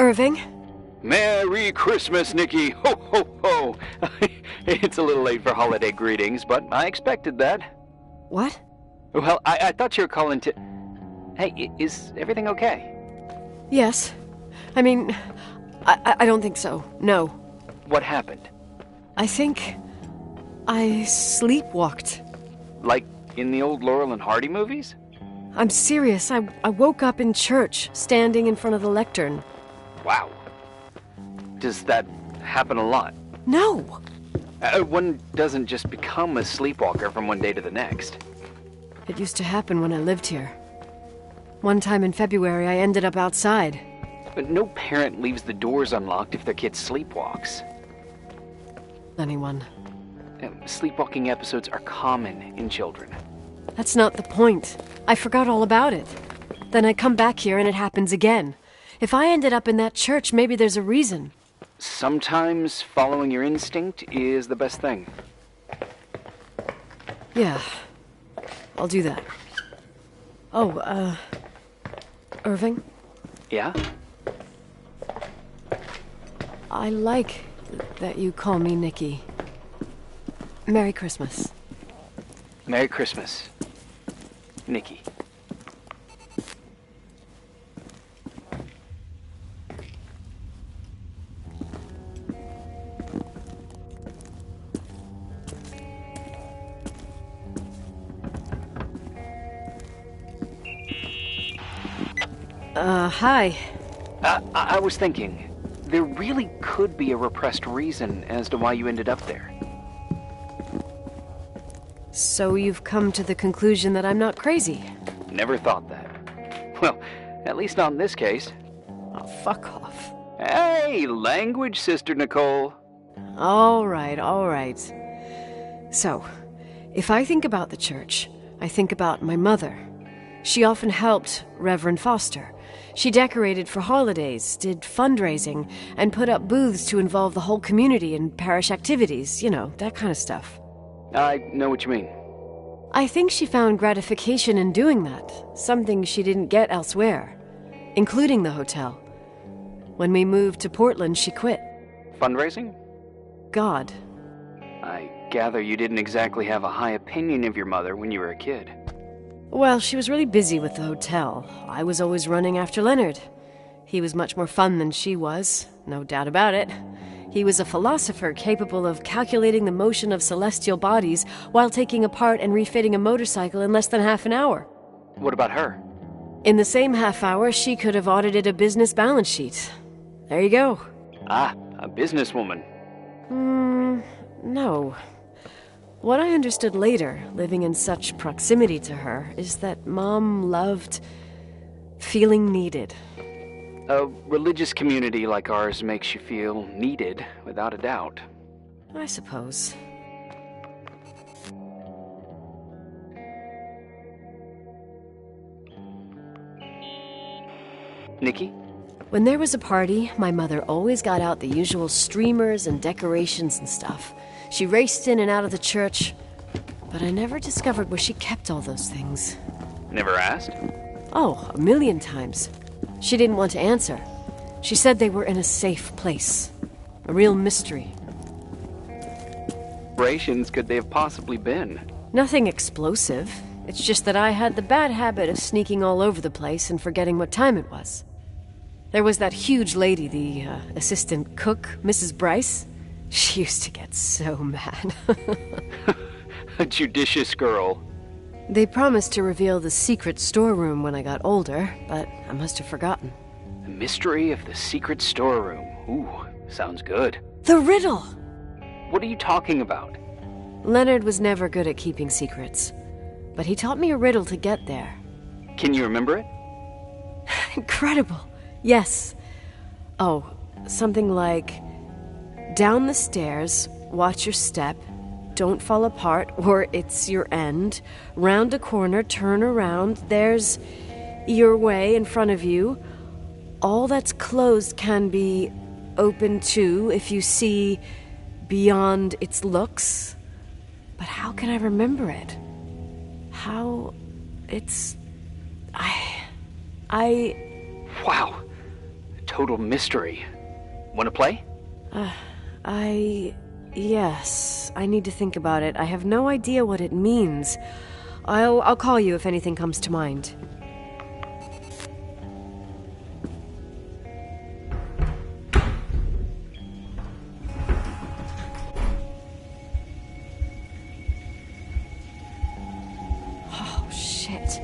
Irving? Merry Christmas, Nikki! Ho, ho, ho! It's a little late for holiday greetings, but I expected that. What? Well, I thought you were calling to... Hey, is everything okay? Yes. I mean, I don't think so. No. What happened? I think I sleepwalked. Like in the old Laurel and Hardy movies? I'm serious. I woke up in church, standing in front of the lectern. Wow. Does that happen a lot? No. One doesn't just become a sleepwalker from one day to the next. It used to happen when I lived here. One time in February, I ended up outside. But no parent leaves the doors unlocked if their kid sleepwalks. Anyone. Sleepwalking episodes are common in children. That's not the point. I forgot all about it. Then I come back here and it happens again. If I ended up in that church, maybe there's a reason. Sometimes following your instinct is the best thing. Yeah. I'll do that. Oh, Irving? Yeah? I like that you call me Nikki. Merry Christmas. Merry Christmas, Nikki. Hi. I was thinking, there really could be a repressed reason as to why you ended up there. So you've come to the conclusion that I'm not crazy? Never thought that. Well, at least not in this case. Oh, fuck off. Hey, language, Sister Nicole. All right. So, if I think about the church, I think about my mother. She often helped Reverend Foster. She decorated for holidays, did fundraising, and put up booths to involve the whole community in parish activities, you know, that kind of stuff. I know what you mean. I think she found gratification in doing that, something she didn't get elsewhere, including the hotel. When we moved to Portland, she quit. Fundraising? God. I gather you didn't exactly have a high opinion of your mother when you were a kid. Well, she was really busy with the hotel. I was always running after Leonard. He was much more fun than she was, no doubt about it. He was a philosopher capable of calculating the motion of celestial bodies while taking apart and refitting a motorcycle in less than half an hour. What about her? In the same half hour, she could have audited a business balance sheet. There you go. Ah, a businesswoman. No. What I understood later, living in such proximity to her, is that Mom loved feeling needed. A religious community like ours makes you feel needed, without a doubt. I suppose. Nikki? When there was a party, my mother always got out the usual streamers and decorations and stuff. She raced in and out of the church, but I never discovered where she kept all those things. Never asked? Oh, a million times. She didn't want to answer. She said they were in a safe place. A real mystery. Rations could they have possibly been? Nothing explosive. It's just that I had the bad habit of sneaking all over the place and forgetting what time it was. There was that huge lady, the assistant cook, Mrs. Bryce. She used to get so mad. A judicious girl. They promised to reveal the secret storeroom when I got older, but I must have forgotten. The mystery of the secret storeroom. Ooh, sounds good. The riddle! What are you talking about? Leonard was never good at keeping secrets, but he taught me a riddle to get there. Can you remember it? Incredible. Yes. Oh, something like, down the stairs, watch your step, don't fall apart or it's your end, round a corner, turn around, there's your way in front of you. All that's closed can be open too if you see beyond its looks. But how can I remember it? How it's... Wow. A total mystery. Want to play? Yes, I need to think about it. I have no idea what it means. I'll call you if anything comes to mind. Oh, shit.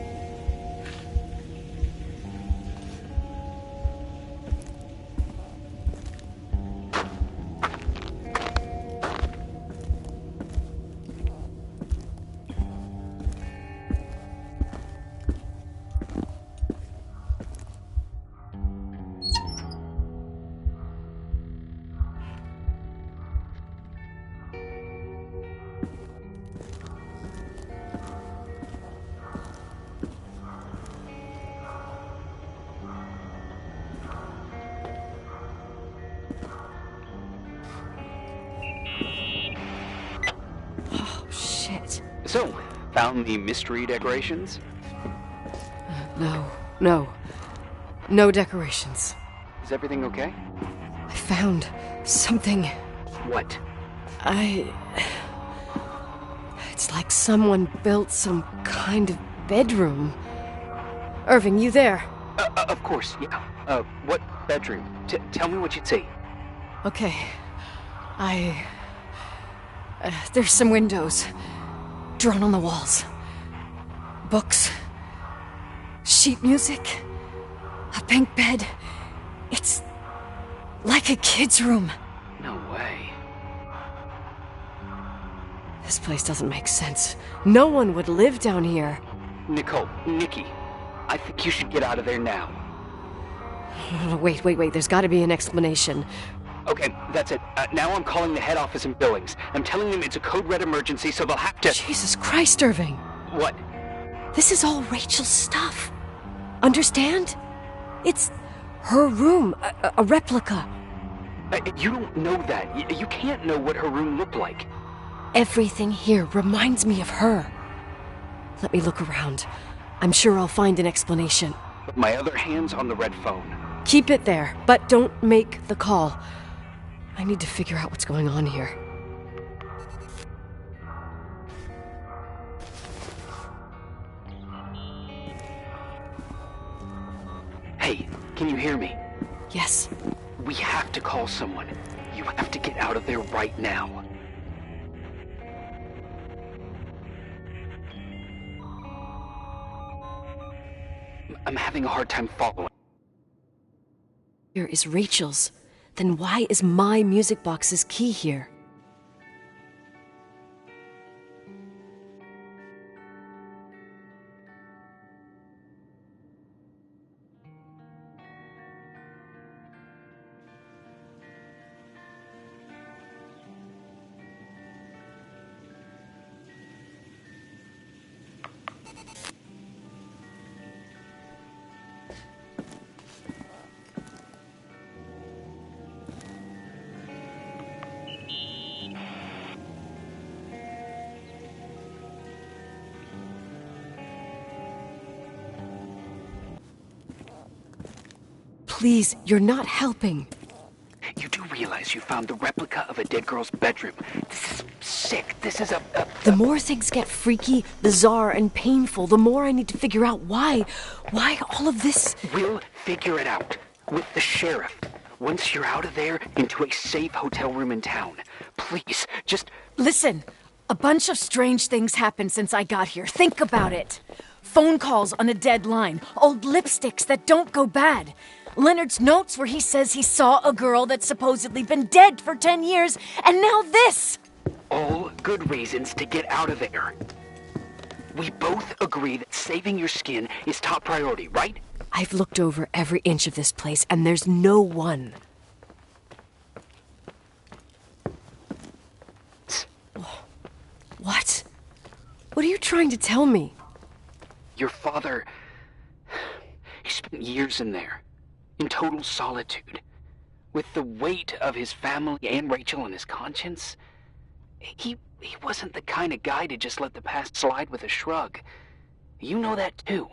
So, found the mystery decorations? No decorations. Is everything okay? I found something. What? It's like someone built some kind of bedroom. Irving, you there? Of course, yeah. What bedroom? Tell me what you'd see. Okay. There's some windows drawn on the walls. Books. Sheet music. A pink bed. It's like a kid's room. No way. This place doesn't make sense. No one would live down here. Nikki, I think you should get out of there now. Wait. There's got to be an explanation. Okay, that's it. Now I'm calling the head office in Billings. I'm telling them it's a code red emergency, so they'll have to... Jesus Christ, Irving. What? This is all Rachel's stuff. Understand? It's her room, a replica. You don't know that. You can't know what her room looked like. Everything here reminds me of her. Let me look around. I'm sure I'll find an explanation. My other hand's on the red phone. Keep it there, but don't make the call. I need to figure out what's going on here. Hey, can you hear me? Yes. We have to call someone. You have to get out of there right now. I'm having a hard time following. Here is Rachel's. Then why is my music box's key here? Please, you're not helping. You do realize you found the replica of a dead girl's bedroom. This is sick. This is a... The more things get freaky, bizarre, and painful, the more I need to figure out why. Why all of this? We'll figure it out. With the sheriff. Once you're out of there, into a safe hotel room in town. Please, just... Listen, a bunch of strange things happened since I got here. Think about it. Phone calls on a dead line, old lipsticks that don't go bad. Leonard's notes where he says he saw a girl that's supposedly been dead for 10 years, and now this! All good reasons to get out of there. We both agree that saving your skin is top priority, right? I've looked over every inch of this place, and there's no one. What? What are you trying to tell me? Your father... He spent years in there. In total solitude. With the weight of his family and Rachel on his conscience. He wasn't the kind of guy to just let the past slide with a shrug. You know that too.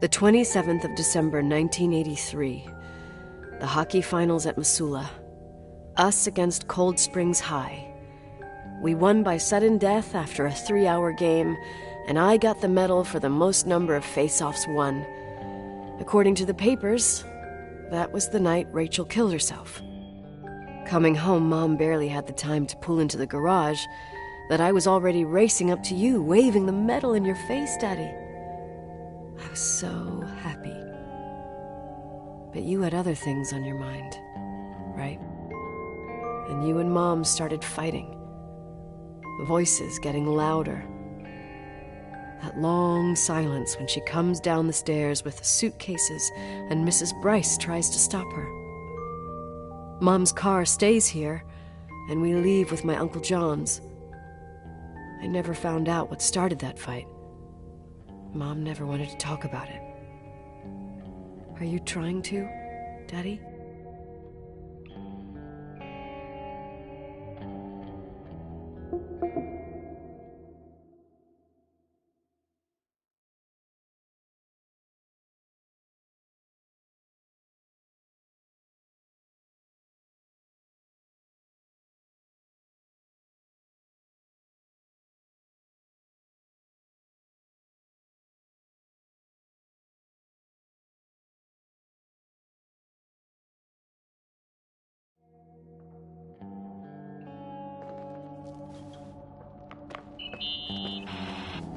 The 27th of December, 1983. The hockey finals at Missoula. Us against Cold Springs High. We won by sudden death after a 3-hour game, and I got the medal for the most number of face-offs won. According to the papers, that was the night Rachel killed herself. Coming home, Mom barely had the time to pull into the garage that I was already racing up to you, waving the medal in your face, Daddy. I was so happy. But you had other things on your mind, right? And you and Mom started fighting. Voices getting louder. That long silence when she comes down the stairs with the suitcases and Mrs. Bryce tries to stop her. Mom's car stays here, and we leave with my Uncle John's. I never found out what started that fight. Mom never wanted to talk about it. Are you trying to, Daddy?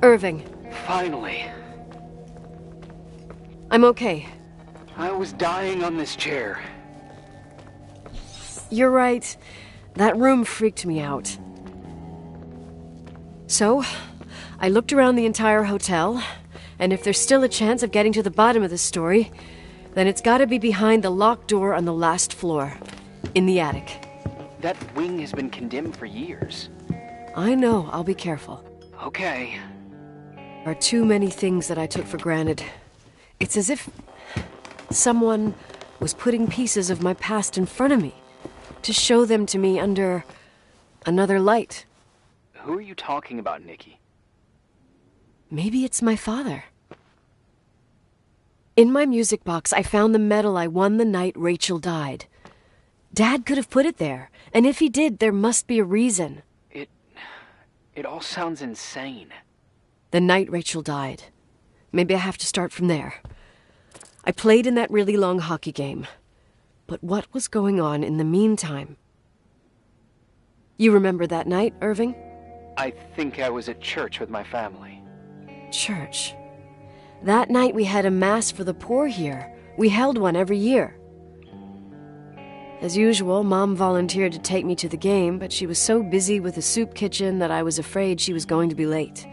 Irving. Finally. I'm okay. I was dying on this chair. You're right. That room freaked me out. So, I looked around the entire hotel, and if there's still a chance of getting to the bottom of this story, then it's gotta be behind the locked door on the last floor, in the attic. That wing has been condemned for years. I know, I'll be careful. Okay. There are too many things that I took for granted. It's as if someone was putting pieces of my past in front of me to show them to me under another light. Who are you talking about, Nikki? Maybe it's my father. In my music box, I found the medal I won the night Rachel died. Dad could have put it there, and if he did, there must be a reason. It all sounds insane. The night Rachel died. Maybe I have to start from there. I played in that really long hockey game. But what was going on in the meantime? You remember that night, Irving? I think I was at church with my family. Church. That night we had a mass for the poor here. We held one every year. As usual, Mom volunteered to take me to the game, but she was so busy with the soup kitchen that I was afraid she was going to be late.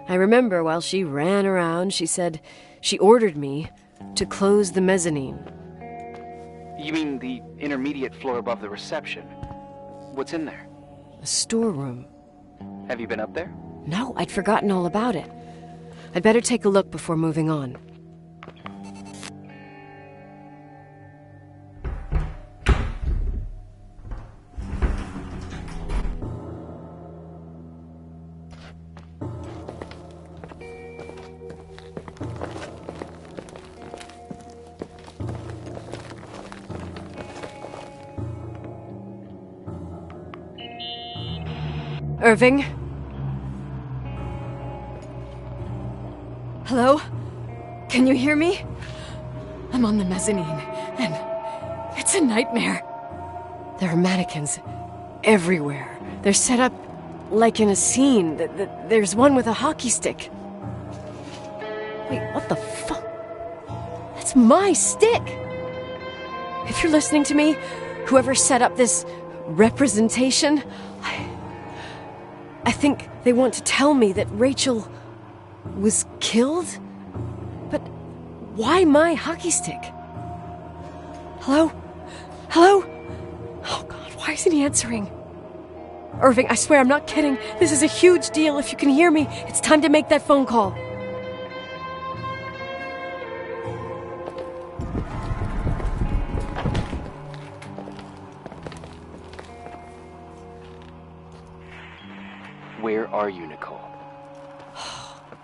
I remember while she ran around, she said she ordered me to close the mezzanine. You mean the intermediate floor above the reception? What's in there? A storeroom. Have you been up there? No, I'd forgotten all about it. I'd better take a look before moving on. Irving? Hello? Can you hear me? I'm on the mezzanine, and it's a nightmare. There are mannequins everywhere. They're set up like in a scene. There's one with a hockey stick. Wait, what the fuck? That's my stick! If you're listening to me, whoever set up this representation, I think they want to tell me that Rachel was killed? But why my hockey stick? Hello? Hello? Oh God, why isn't he answering? Irving, I swear I'm not kidding. This is a huge deal. If you can hear me, it's time to make that phone call. Where are you, Nicole?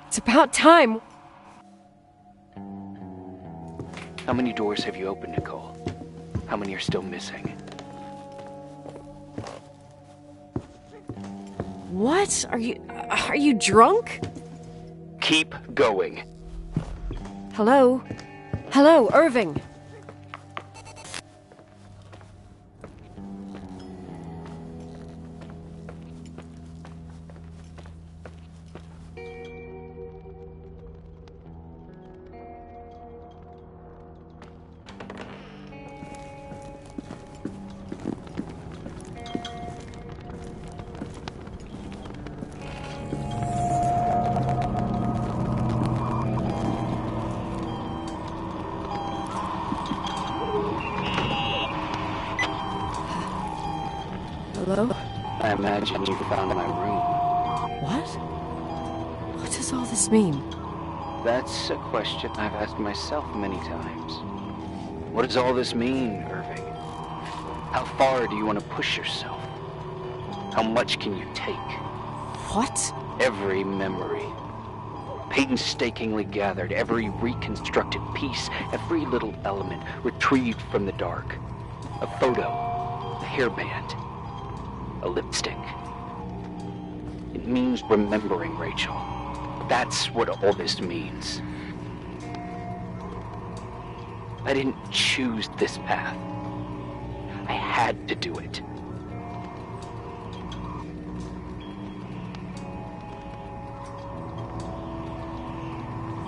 It's about time. How many doors have you opened, Nicole? How many are still missing? What? Are you drunk? Keep going. Hello? Hello, Irving. Hello? I imagine you found my room. What? What does all this mean? That's a question I've asked myself many times. What does all this mean, Irving? How far do you want to push yourself? How much can you take? What? Every memory. Painstakingly gathered, every reconstructed piece, every little element retrieved from the dark. A photo, a hairband, a lipstick. It means remembering, Rachel. That's what all this means. I didn't choose this path. I had to do it.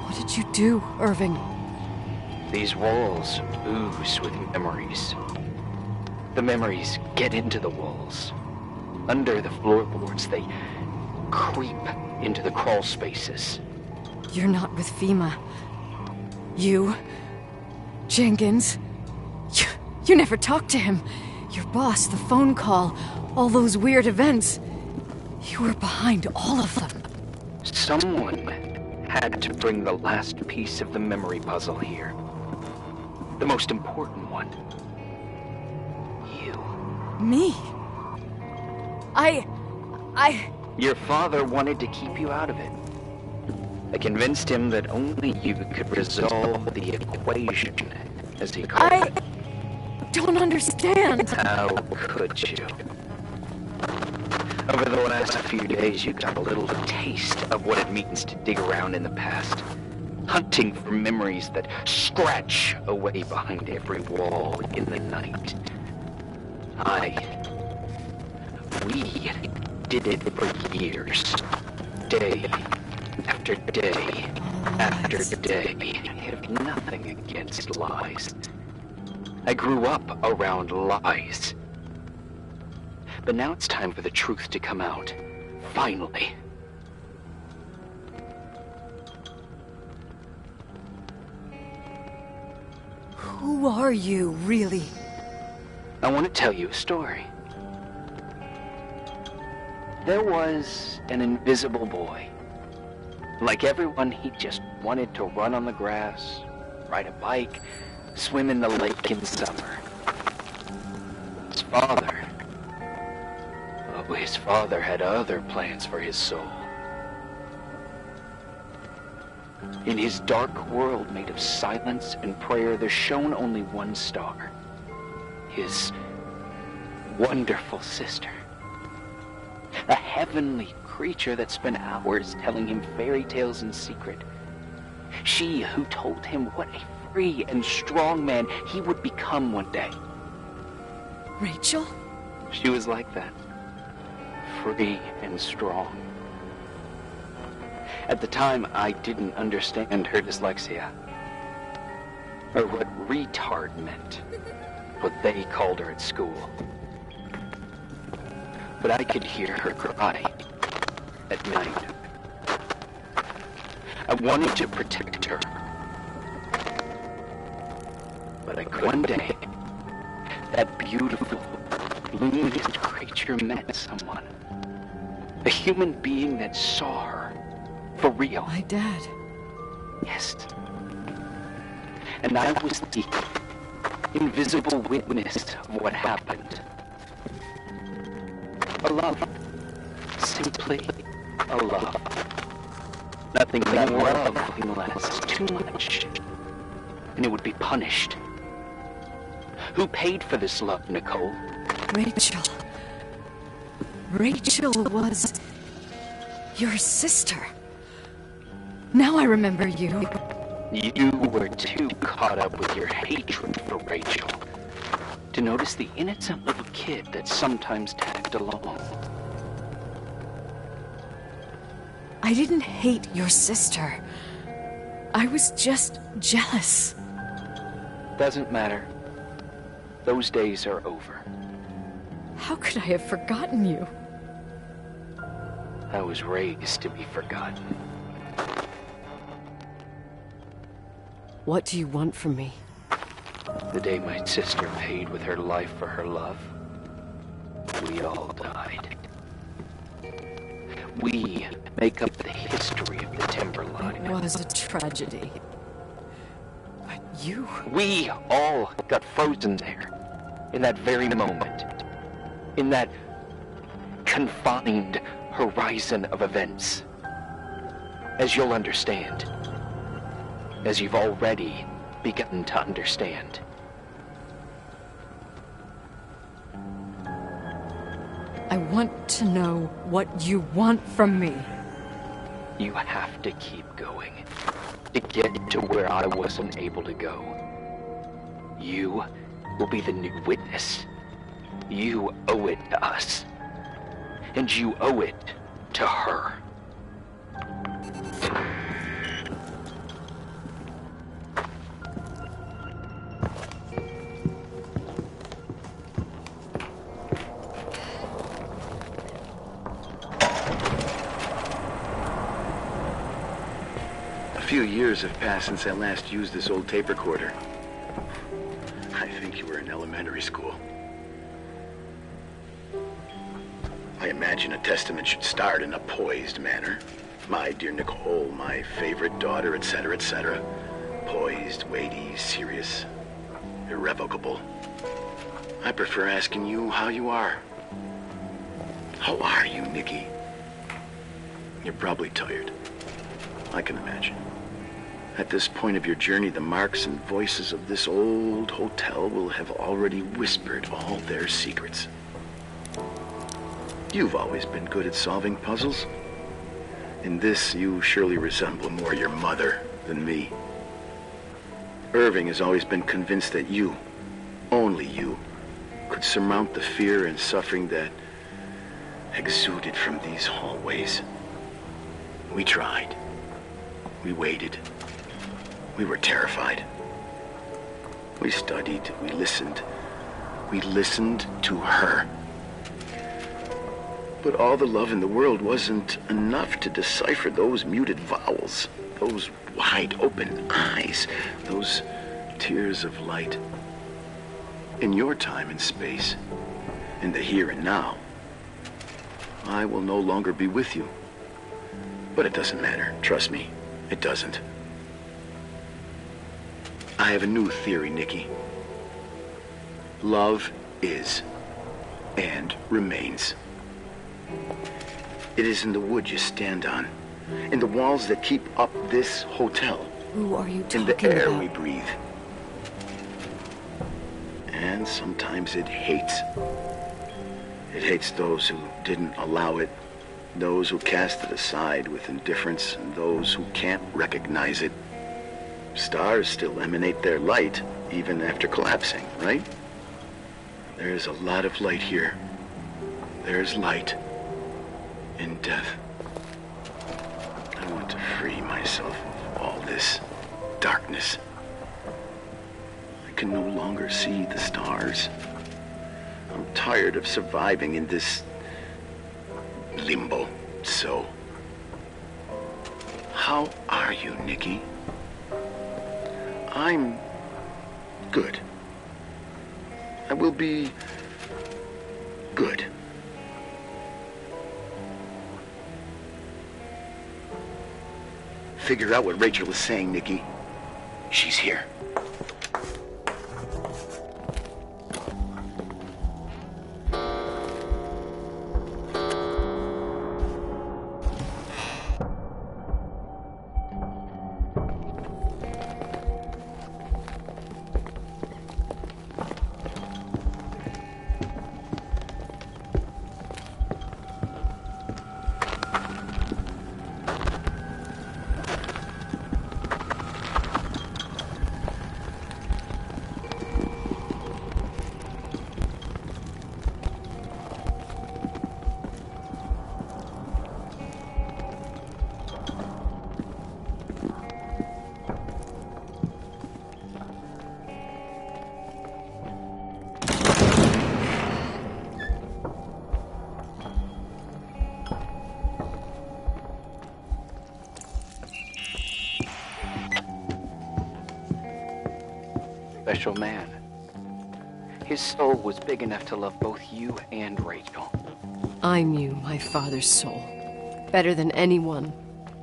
What did you do, Irving? These walls ooze with memories. The memories get into the walls. Under the floorboards, they creep into the crawl spaces. You're not with FEMA. You... Jenkins... You never talked to him. Your boss, the phone call, all those weird events. You were behind all of them. Someone had to bring the last piece of the memory puzzle here. The most important one. You. Me? Your father wanted to keep you out of it. I convinced him that only you could resolve the equation, as he called it. Don't understand. How could you? Over the last few days, you got a little taste of what it means to dig around in the past. Hunting for memories that scratch away behind every wall in the night. We did it for years. Day after day after day. I have nothing against lies. I grew up around lies. But now it's time for the truth to come out. Finally. Who are you, really? I want to tell you a story. There was an invisible boy. Like everyone, he just wanted to run on the grass, ride a bike, swim in the lake in summer. His father had other plans for his soul. In his dark world made of silence and prayer, there shone only one star. His wonderful sister. A heavenly creature that spent hours telling him fairy tales in secret. She who told him what a free and strong man he would become one day. Rachel? She was like that. Free and strong. At the time, I didn't understand her dyslexia. Or what retard meant. What they called her at school. But I could hear her cry. At night. I wanted to protect her. But one day, that beautiful, luminous creature met someone. A human being that saw her. For real. My dad. Yes. And I was the invisible witness of what happened. A love. Simply a love. Nothing more, nothing less. Too much. and it would be punished. Who paid for this love, Nicole? Rachel. Rachel was your sister. Now I remember you. You were too caught up with your hatred for Rachel to notice the innocent little kid that sometimes tagged along. I didn't hate your sister. I was just jealous. Doesn't matter. Those days are over. How could I have forgotten you? I was raised to be forgotten. What do you want from me? The day my sister paid with her life for her love, we all died. We make up the history of the Timberline. It was a tragedy. But you... We all got frozen there, in that very moment. In that confined horizon of events. As you'll understand. As you've already begun to understand. I want to know what you want from me. You have to keep going. To get to where I wasn't able to go. You will be the new witness. You owe it to us. And you owe it to her. A few years have passed since I last used this old tape recorder. I think you were in elementary school. I imagine a testament should start in a poised manner. My dear Nicole, my favorite daughter, etc., etc. Poised, weighty, serious, irrevocable. I prefer asking you how you are. How are you, Nikki? You're probably tired. I can imagine. At this point of your journey, the marks and voices of this old hotel will have already whispered all their secrets. You've always been good at solving puzzles. In this, you surely resemble more your mother than me. Irving has always been convinced that you, only you, could surmount the fear and suffering that exuded from these hallways. We tried. We waited. We were terrified. We studied. We listened. We listened to her. But all the love in the world wasn't enough to decipher those muted vowels, those wide open eyes, those tears of light. In your time and space, in the here and now, I will no longer be with you. But it doesn't matter, trust me, it doesn't. I have a new theory, Nikki. Love is and remains. It is in the wood you stand on, in the walls that keep up this hotel, Who are you talking in the air about? we breathe. And sometimes it hates. It hates those who didn't allow it, those who cast it aside with indifference, and those who can't recognize it. Stars still emanate their light, even after collapsing, right? There's a lot of light here. There's light in death. I want to free myself of all this darkness. I can no longer see the stars. I'm tired of surviving in this limbo. So, how are you, Nikki? I'm good. I will be good. Figure out what Rachel is saying, Nikki. She's here. special man. His soul was big enough to love both you and Rachel. I knew my father's soul better than anyone.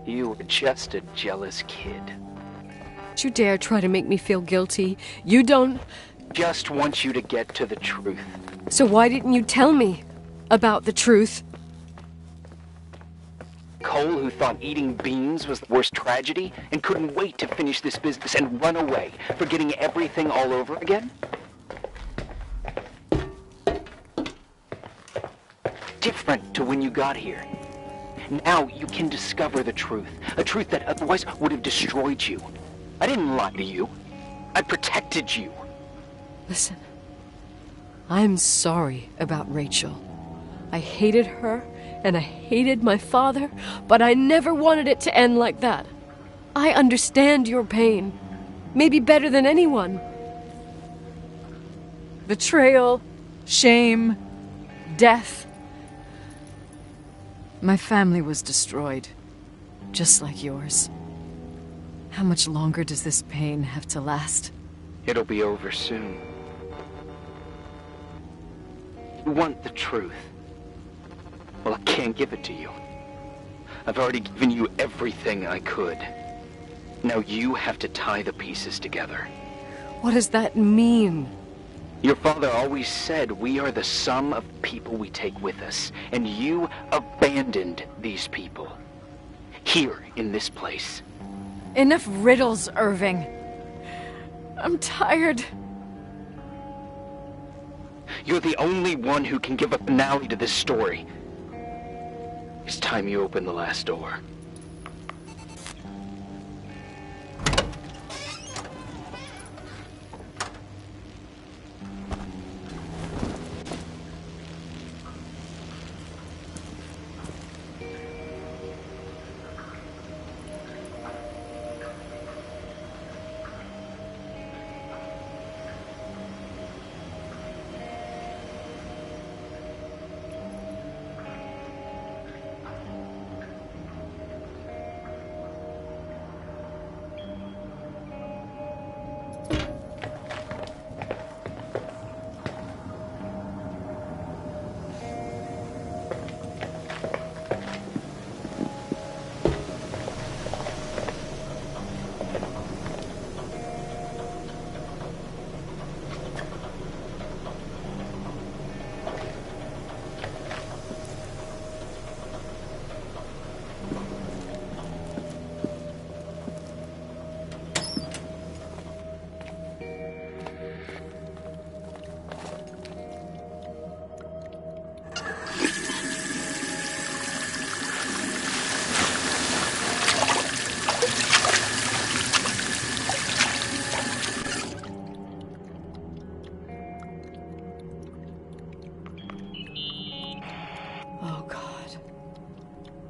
You were just a jealous kid. Don't you dare try to make me feel guilty. You don't... Just want you to get to the truth. So why didn't you tell me about the truth? Cole, who thought eating beans was the worst tragedy and couldn't wait to finish this business and run away, forgetting everything all over again? Different to when you got here. Now you can discover the truth, a truth that otherwise would have destroyed you. I didn't lie to you. I protected you. Listen, I'm sorry about Rachel. I hated her, and I hated my father, but I never wanted it to end like that. I understand your pain, maybe better than anyone. Betrayal, shame, death. My family was destroyed, just like yours. How much longer does this pain have to last? It'll be over soon. You want the truth. Well, I can't give it to you. I've already given you everything I could. Now you have to tie the pieces together. What does that mean? Your father always said we are the sum of people we take with us, and you abandoned these people. Here, in this place. Enough riddles, Irving. I'm tired. You're the only one who can give a finale to this story. It's time you open the last door.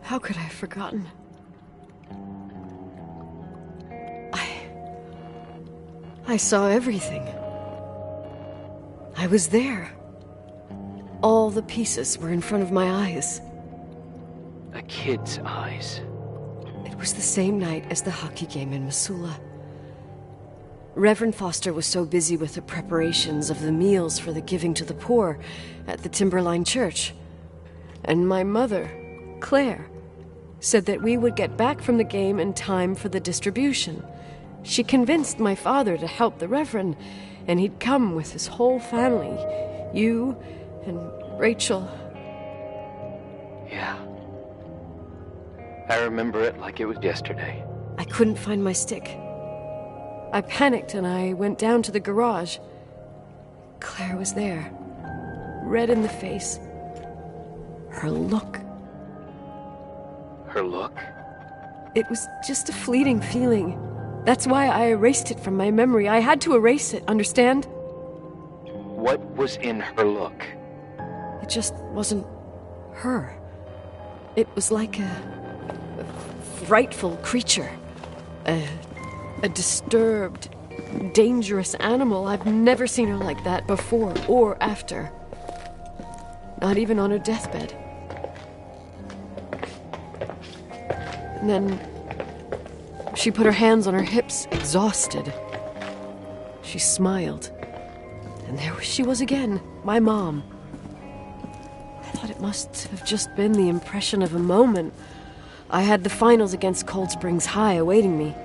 How could I have forgotten? I saw everything. I was there. All the pieces were in front of my eyes. A kid's eyes. It was the same night as the hockey game in Missoula. Reverend Foster was so busy with the preparations of the meals for the giving to the poor at the Timberline Church. And my mother, Claire, said that we would get back from the game in time for the distribution. She convinced my father to help the Reverend, and he'd come with his whole family. You and Rachel. Yeah. I remember it like it was yesterday. I couldn't find my stick. I panicked and I went down to the garage. Claire was there, red in the face. Her look. Her look? It was just a fleeting feeling. That's why I erased it from my memory. I had to erase it, understand? What was in her look? It just wasn't her. It was like a frightful creature. A disturbed, dangerous animal. I've never seen her like that before or after. Not even on her deathbed. And then she put her hands on her hips, exhausted. She smiled. And there she was again, my mom. I thought it must have just been the impression of a moment. I had the finals against Cold Springs High awaiting me.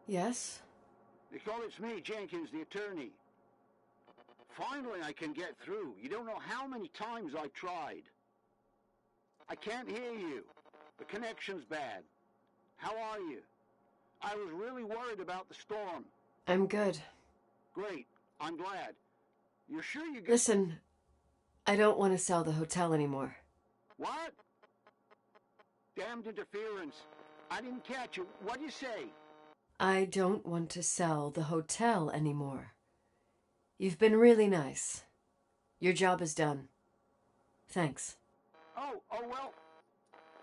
Yes? Nicole, it's me, Jenkins, the attorney. Finally, I can get through. You don't know how many times I tried. I can't hear you. The connection's bad. How are you? I was really worried about the storm. I'm good. Great. I'm glad. You're sure you get... Listen, I don't want to sell the hotel anymore. What? Damned interference. I didn't catch you. What'd you say? I don't want to sell the hotel anymore. You've been really nice. Your job is done. Thanks. Oh, well,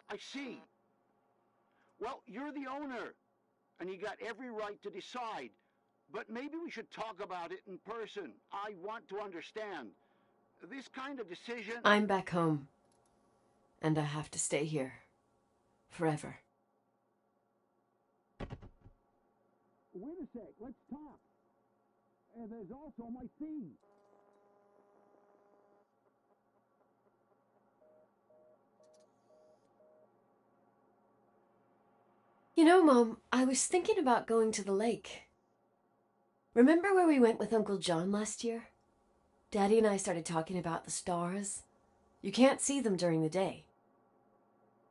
I see. Well, you're the owner, and you got every right to decide. But maybe we should talk about it in person. I want to understand. This kind of decision... I'm back home, and I have to stay here. Forever. Wait a sec, let's talk. And there's also my fee. You know, Mom, I was thinking about going to the lake. Remember where we went with Uncle John last year? Daddy and I started talking about the stars. You can't see them during the day,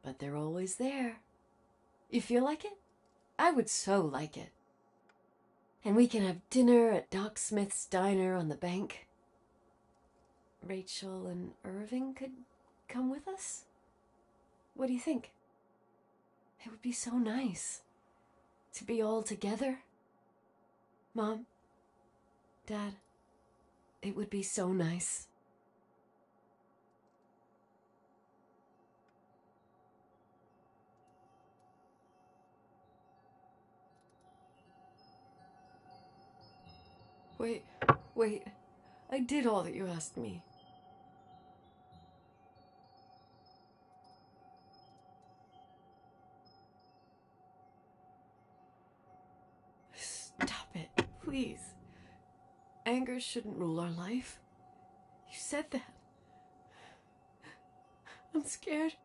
but they're always there. You feel like it? I would so like it. And we can have dinner at Doc Smith's diner on the bank. Rachel and Irving could come with us? What do you think? It would be so nice to be all together. Mom, Dad, it would be so nice. Wait. I did all that you asked me. Stop it, please. Anger shouldn't rule our life. You said that. I'm scared.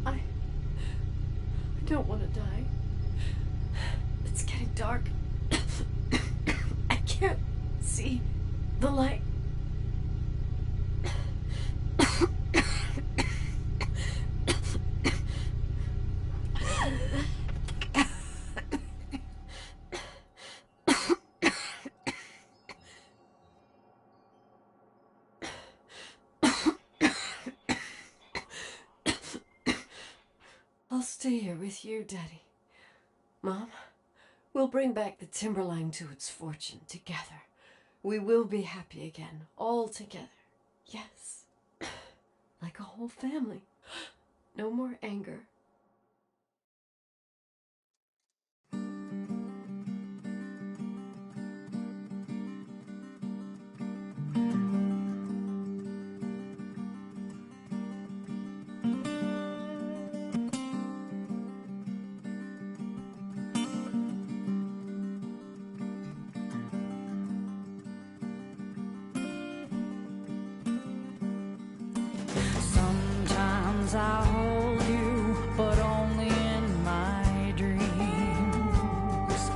I don't want to die. It's getting dark. I can't see the light. I'll stay here with you, Daddy. Mom, we'll bring back the Timberline to its fortune together. We will be happy again, all together. Yes. Like a whole family. No more anger. Sometimes I hold you, but only in my dreams.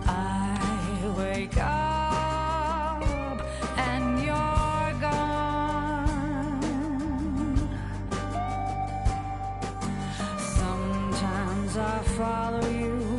I wake up and you're gone. Sometimes I follow you